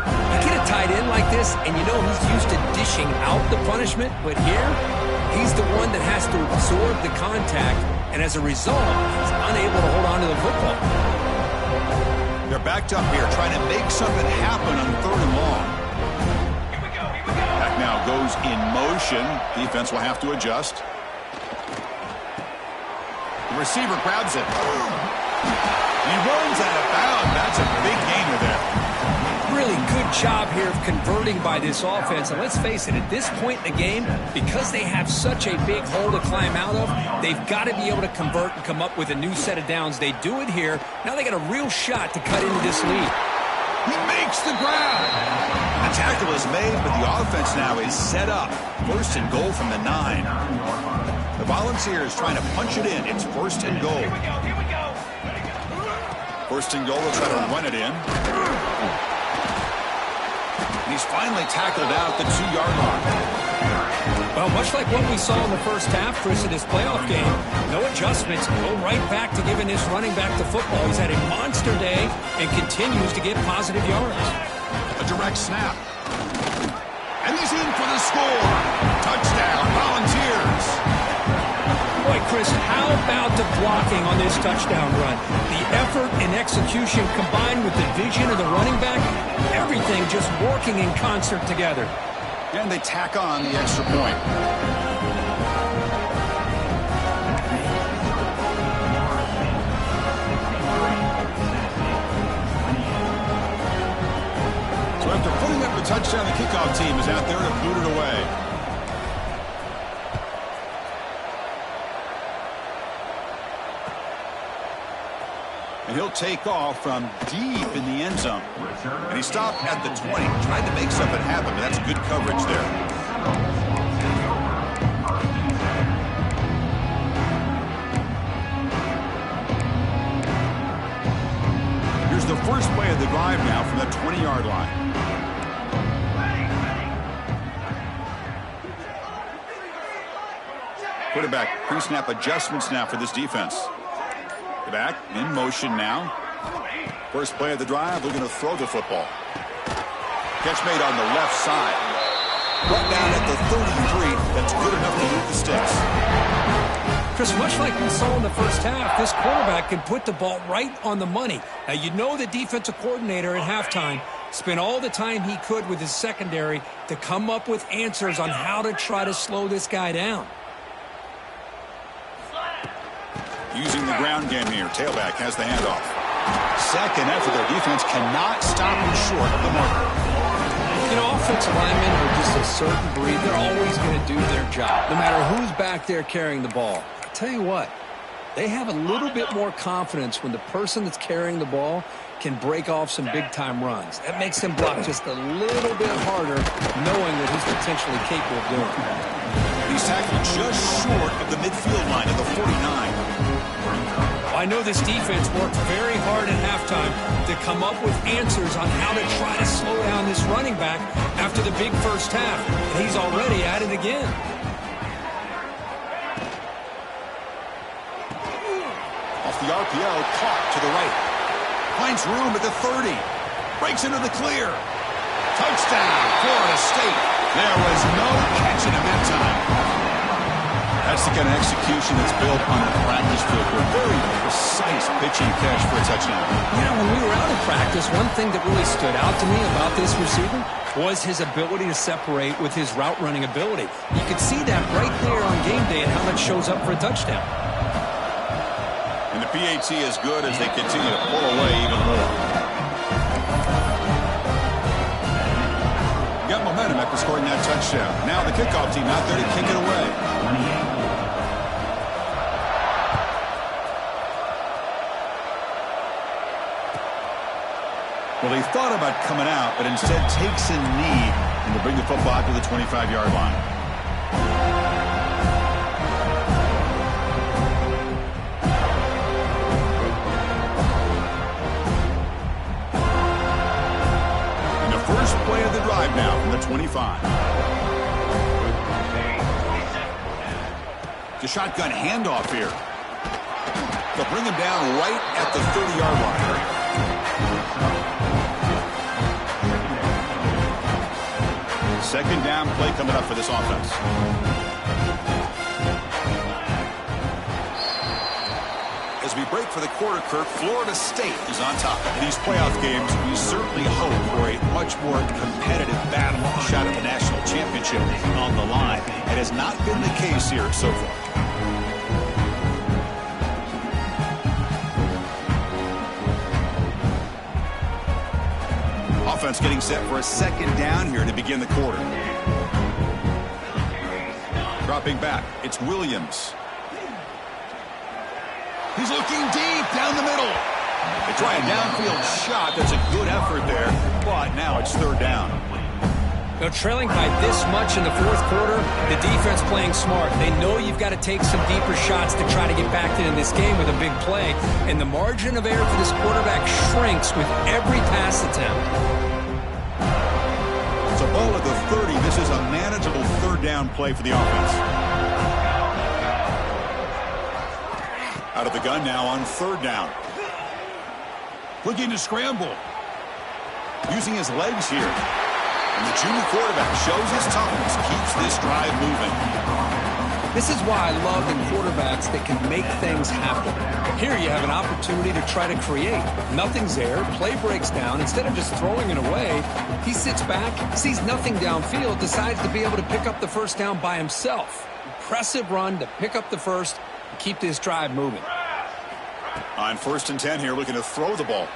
You get a tight end like this, and you know he's used to dishing out the punishment, but here, he's the one that has to absorb the contact, and as a result, he's unable to hold on to the football. They're backed up here, trying to make something happen on 3rd and long. Back now goes in motion. Defense will have to adjust. The receiver grabs it. He runs out of bounds. That's a big gainer there. Really good job here of converting by this offense. And let's face it, at this point in the game, because they have such a big hole to climb out of, they've got to be able to convert and come up with a new set of downs. They do it here. Now they got a real shot to cut into this lead. He makes the grab. The tackle is made, but the offense now is set up. 1st and goal from the 9. The Volunteers trying to punch it in. It's 1st and goal. 1st and goal. They'll try to run it in. And he's finally tackled out at the 2-yard line. Well, much like what we saw in the 1st half, Chris, of this playoff game, no adjustments. Go right back to giving this running back the football. He's had a monster day and continues to get positive yards. A direct snap. And he's in for the score. Touchdown, Volunteers. Boy, Chris, how about the blocking on this touchdown run? The effort and execution combined with the vision of the running back, everything just working in concert together. And they tack on the extra point. So after putting up the touchdown, the kickoff team is out there to boot it away. And he'll take off from deep in the end zone. And he stopped at the 20, tried to make something happen, but that's good coverage there. Here's the first play of the drive now from the 20-yard line. Quarterback pre-snap adjustments now for this defense. The back in motion now. First play of the drive, looking to throw the football. Catch made on the left side. Brought down at the 33. That's good enough to move the sticks. Chris, much like we saw in the first half, this quarterback can put the ball right on the money. Now, you know the defensive coordinator at halftime spent all the time he could with his secondary to come up with answers on how to try to slow this guy down. Using the ground game here. Tailback has the handoff. Second effort. Their defense cannot stop him short of the marker. You know, offensive linemen are just a certain breed. They're always going to do their job, no matter who's back there carrying the ball. I tell you what, they have a little bit more confidence when the person that's carrying the ball can break off some big-time runs. That makes them block just a little bit harder, knowing that he's potentially capable of doing it. He's tackled just short of the midfield line of the 49. I know this defense worked very hard at halftime to come up with answers on how to try to slow down this running back after the big first half. And he's already at it again. Off the RPO, caught to the right. Finds room at the 30. Breaks into the clear. Touchdown, Florida State. There was no catching him that time. That's the kind of execution that's built on the practice field. A very precise pitching catch for a touchdown. You know, when we were out of practice, one thing that really stood out to me about this receiver was his ability to separate with his route running ability. You could see that right there on game day and how that shows up for a touchdown. And the PAT is good as they continue to pull away even more. Got momentum after scoring that touchdown. Now the kickoff team out there to kick it away. Well, he thought about coming out, but instead takes a knee and will bring the football to the 25-yard line. And the first play of the drive now from the 25. The shotgun handoff here. They'll bring him down right at the 30-yard line. Second down play coming up for this offense. As we break for the quarter, Kirk, Florida State is on top. In these playoff games, we certainly hope for a much more competitive battle. A shot at the national championship on the line. It has not been the case here so far. Offense getting set for a second down here to begin the quarter. Dropping back, it's Williams. He's looking deep down the middle. They try a downfield shot. That's a good effort there, but now it's third down. Now, trailing by this much in the fourth quarter, the defense playing smart. They know you've got to take some deeper shots to try to get back in this game with a big play, and the margin of error for this quarterback shrinks with every pass attempt. It's a ball at the 30. This is a manageable third down play for the offense. Out of the gun now on third down. Looking to scramble. Using his legs here. And the junior quarterback shows his toughness, keeps this drive moving. This is why I love the quarterbacks that can make things happen. Here you have an opportunity to try to create. Nothing's there. Play breaks down. Instead of just throwing it away, he sits back, sees nothing downfield, decides to be able to pick up the first down by himself. Impressive run to pick up the first and keep this drive moving. On 1st and 10 here, looking to throw the ball.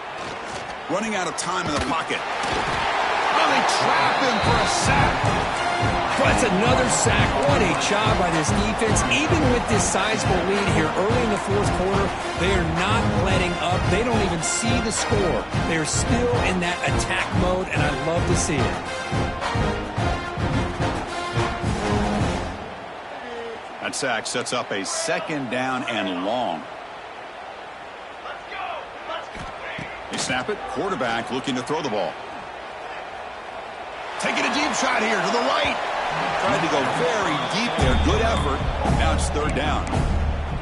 Running out of time in the pocket. Well, they trap him for a sack. That's another sack. What a job by this defense. Even with this sizable lead here early in the fourth quarter, they are not letting up. They don't even see the score. They're still in that attack mode, and I love to see it. That sack sets up a second down and long. They snap it. Quarterback looking to throw the ball. Taking a deep shot here to the right. Tried to go very deep there. Good effort. Now it's third down.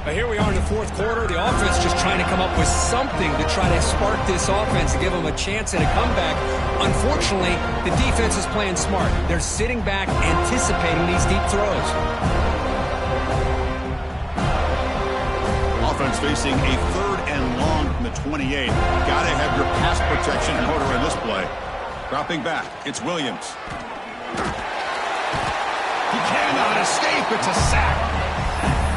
But here we are in the fourth quarter. The offense just trying to come up with something to try to spark this offense to give them a chance at a comeback. Unfortunately, the defense is playing smart. They're sitting back, anticipating these deep throws. Offense facing a third and long from the 28. Got to have your pass protection in order in this play. Dropping back, it's Williams. He cannot escape. It's a sack.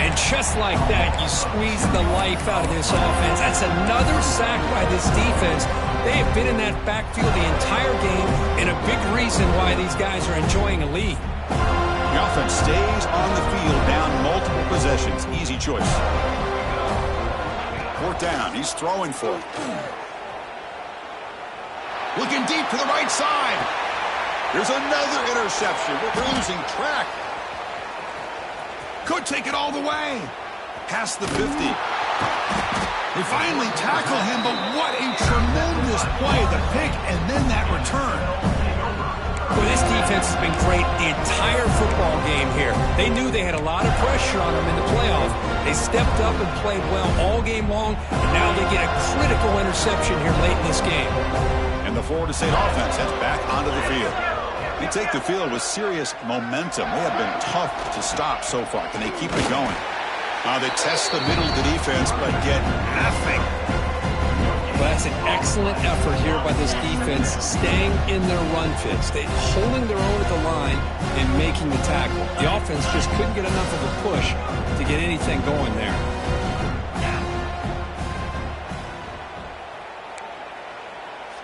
And just like that, you squeeze the life out of this offense. That's another sack by this defense. They have been in that backfield the entire game, and a big reason why these guys are enjoying a lead. The offense stays on the field, down multiple possessions. Easy choice. Fourth down. He's throwing for it. Looking deep to the right side. There's another interception. We're losing track. Could take it all the way. Past the 50. They finally tackle him, but what a tremendous play. The pick and then that return. Well, this defense has been great the entire football game here. They knew they had a lot of pressure on them in the playoff. They stepped up and played well all game long, and now they get a critical interception here late in this game. And the Florida State offense heads back onto the field. They take the field with serious momentum. They have been tough to stop so far. Can they keep it going? They test the middle of the defense, but get nothing. Well, that's an excellent effort here by this defense, staying in their run fits. They're holding their own at the line and making the tackle. The offense just couldn't get enough of a push to get anything going there.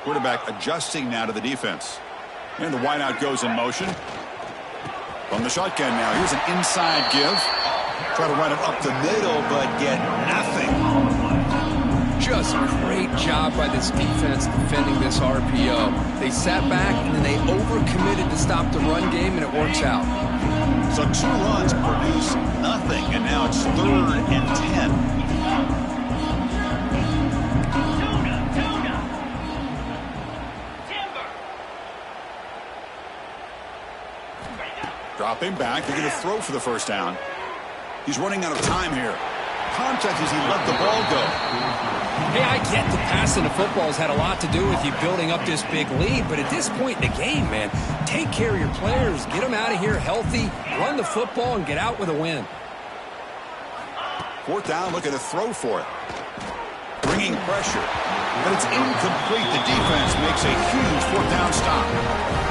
Quarterback adjusting now to the defense. And the wideout goes in motion. From the shotgun now. Here's an inside give. Try to run it up the middle, but get nothing. Just a great job by this defense defending this RPO. They sat back and then they overcommitted to stop the run game, and it works out. So 2 runs produce nothing, and now it's 3rd and 10. Dropping back. They're going to throw for the first down. He's running out of time here. Contact as he let the ball go. Hey, I get the passing of football has had a lot to do with you building up this big lead, but at this point in the game, man, take care of your players. Get them out of here healthy, run the football, and get out with a win. 4th down, looking to throw for it. Bringing pressure. But it's incomplete. The defense makes a huge 4th down stop.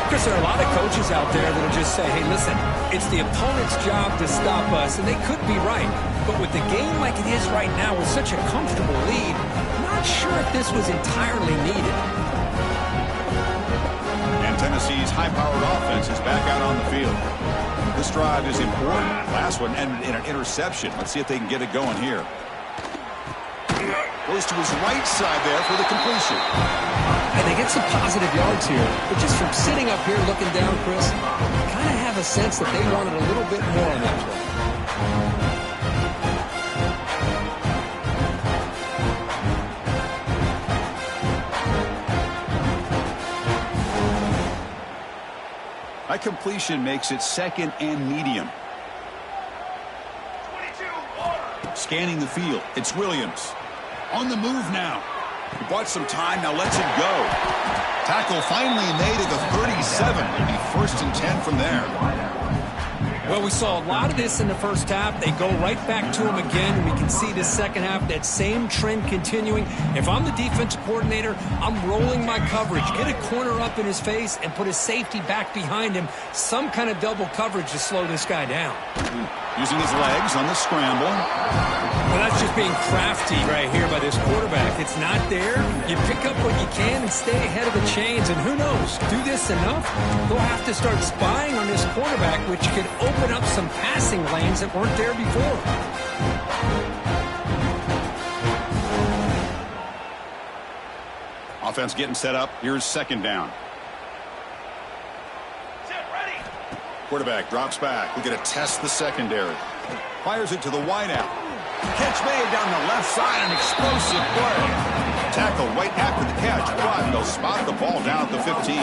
Chris, there are a lot of coaches out there that will just say, hey, listen, it's the opponent's job to stop us, and they could be right. But with the game like it is right now with such a comfortable lead, I'm not sure if this was entirely needed. And Tennessee's high-powered offense is back out on the field. This drive is important. Last one ended in an interception. Let's see if they can get it going here. Goes to his right side there for the completion. And they get some positive yards here. But just from sitting up here looking down, Chris, I kind of have a sense that they wanted a little bit more on that play. That completion makes it 2nd and medium. Scanning the field. It's Williams. On the move now. He bought some time, now lets it go. Tackle finally made at the 37. It'll be 1st and 10 from there. Well, we saw a lot of this in the first half. They go right back to him again. We can see the second half, that same trend continuing. If I'm the defensive coordinator, I'm rolling my coverage. Get a corner up in his face and put his safety back behind him. Some kind of double coverage to slow this guy down. Using his legs on the scramble. Well, that's just being crafty right here by this quarterback. It's not there. You pick up what you can and stay ahead of the chains. And who knows, do this enough, they'll have to start spying on this quarterback, which could open up some passing lanes that weren't there before. Offense getting set up. Here's 2nd down. Quarterback drops back. We're going to test the secondary. Fires it to the wideout. Catch made down the left side, an explosive play. tackle right after the catch, but they'll spot the ball down at the 15.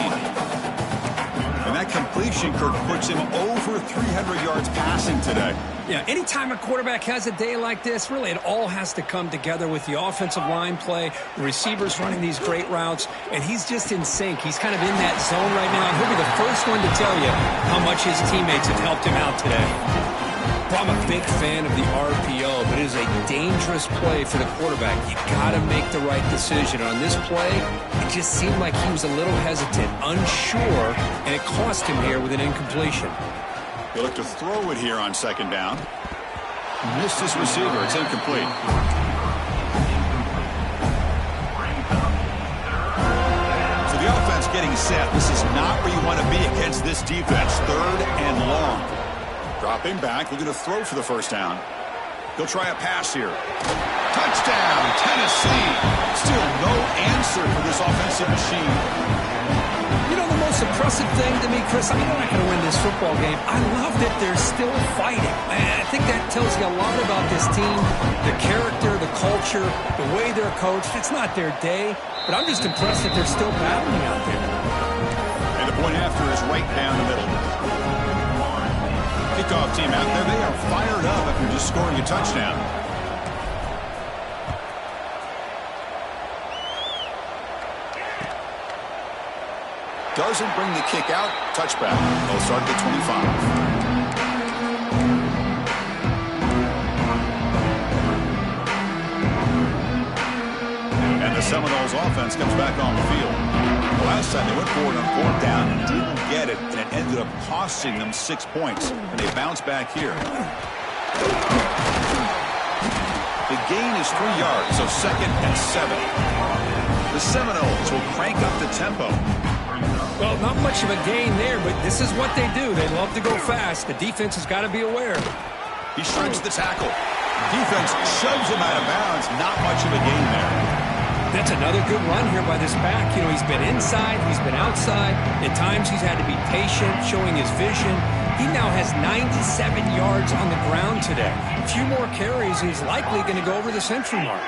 And that completion, Kirk, puts him over 300 yards passing today. Yeah, anytime a quarterback has a day like this, really it all has to come together with the offensive line play, the receivers running these great routes, and he's just in sync. He's kind of in that zone right now. He'll be the first one to tell you how much his teammates have helped him out today. Well, I'm a big fan of the RPO, but it is a dangerous play for the quarterback. You got to make the right decision. On this play, it just seemed like he was a little hesitant, unsure, and it cost him here with an incompletion. He'll look to throw it here on second down. Missed his receiver. It's incomplete. So the offense getting set. This is not where you want to be against this defense. Third and long. Dropping back, looking to throw for the first down. He'll try a pass here. Touchdown, Tennessee. Still no answer for this offensive machine. You know, the most impressive thing to me, Chris, I mean, they're not going to win this football game. I love that they're still fighting. I think that tells you a lot about this team, the character, the culture, the way they're coached. It's not their day, but I'm just impressed that they're still battling out there. And the point after is right down the middle. Kickoff team out there, they are fired up after just scoring a touchdown. Doesn't bring the kick out. Touchback. They'll start at the 25. And the Seminoles offense comes back on the field. The last time they went forward on fourth down and didn't get it, and it ended up costing them 6 points. And they bounce back here. The gain is 3 yards, so 2nd and 7. The Seminoles will crank up the tempo. Well, not much of a gain there, but this is what they do. They love to go fast. The defense has got to be aware. He shreds the tackle. Defense shoves him out of bounds. Not much of a gain there. That's another good run here by this back. You know, he's been inside, he's been outside. At times he's had to be patient, showing his vision. He now has 97 yards on the ground today. A few more carries, and he's likely going to go over the century mark.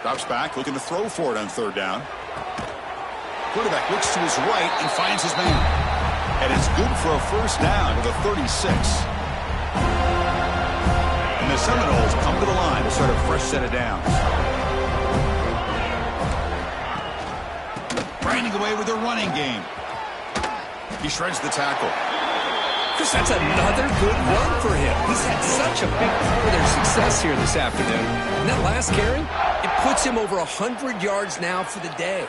Drops back, looking to throw for it on third down. Quarterback looks to his right and finds his man. And it's good for a first down to the 36. And the Seminoles come to the line to start a fresh set of downs. Grinding away with their running game. He shreds the tackle. Chris, that's another good run for him. He's had such a big part of their success here this afternoon. And that last carry, it puts him over 100 yards now for the day.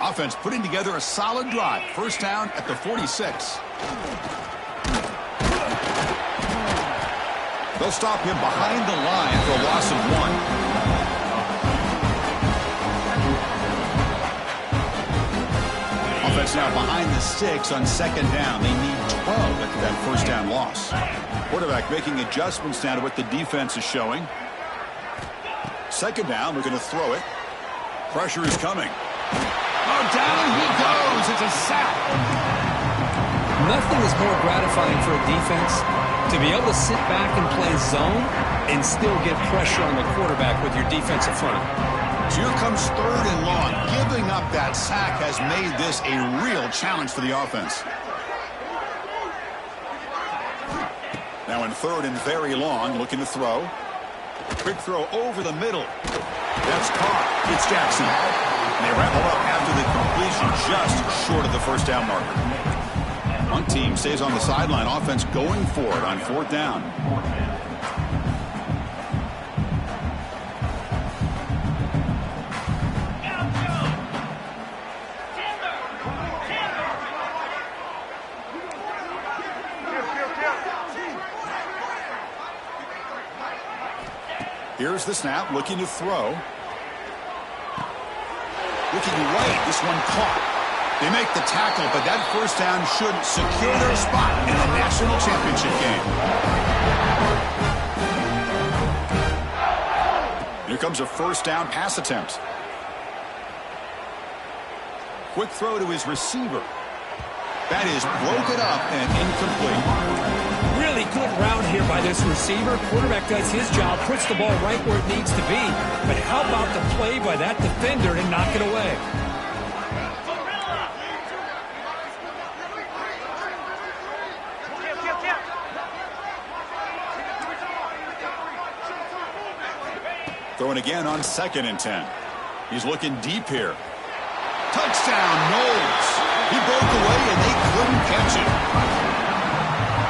Offense putting together a solid drive. First down at the 46. They'll stop him behind the line for a loss of 1. Offense now behind the 6 on second down. They need 12 after that first down loss. Quarterback making adjustments now to what the defense is showing. Second down, we're going to throw it. Pressure is coming. Oh, down he goes. It's a sack. Nothing is more gratifying for a defense to be able to sit back and play zone and still get pressure on the quarterback with your defensive front. So here comes third and long. Giving up that sack has made this a real challenge for the offense. Now in third and very long, looking to throw. Quick throw over the middle. That's caught. It's Jackson. And they wrap it up after the completion, just short of the first down marker. One team stays on the sideline. Offense going for it on fourth down. Here's the snap, looking to throw. Looking right, this one caught. They make the tackle, but that first down should secure their spot in the national championship game. Here comes a first down pass attempt. Quick throw to his receiver. That is broken up and incomplete. Really good route here by this receiver. Quarterback does his job, puts the ball right where it needs to be. But how about the play by that defender to knock it away? Throwing again on 2nd and 10. He's looking deep here. Touchdown, Knowles. He broke away and they couldn't catch him.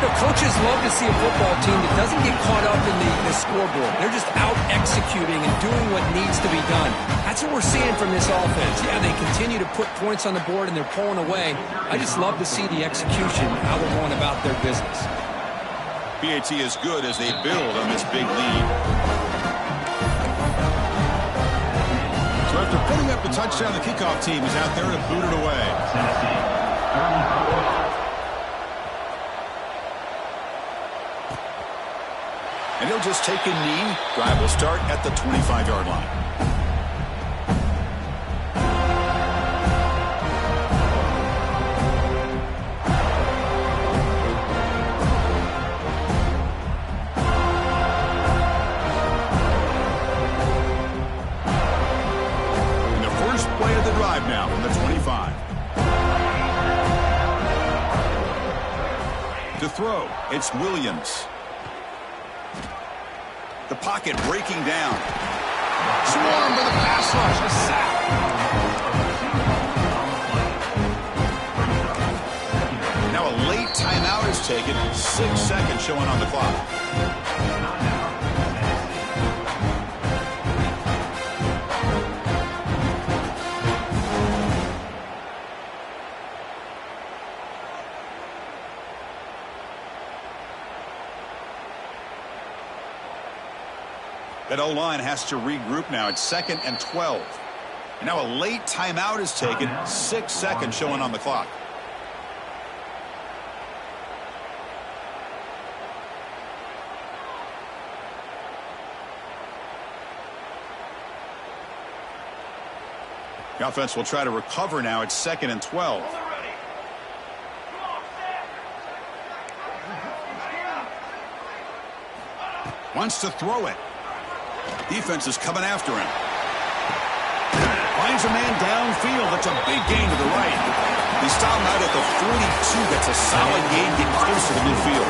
The coaches love to see a football team that doesn't get caught up in the scoreboard. They're just out executing and doing what needs to be done. That's what we're seeing from this offense. Yeah, they continue to put points on the board and they're pulling away. I just love to see the execution, how they're going about their business. PAT is good as they build on this big lead. So after putting up the touchdown, the kickoff team is out there to boot it away. And he'll just take a knee. Drive will start at the 25-yard line. And the first play of the drive now from the 25. To throw, it's Williams. The pocket breaking down. Swarmed by the pass rush. A sack. Now a late timeout is taken. 6 seconds showing on the clock. That O-line has to regroup now. It's 2nd and 12. And now a late timeout is taken. 6 seconds showing on the clock. The offense will try to recover now. It's 2nd and 12. Wants to throw it. Defense is coming after him. Finds a man downfield. That's a big gain to the right. They stop him out at the 42. That's a solid gain getting close to the midfield.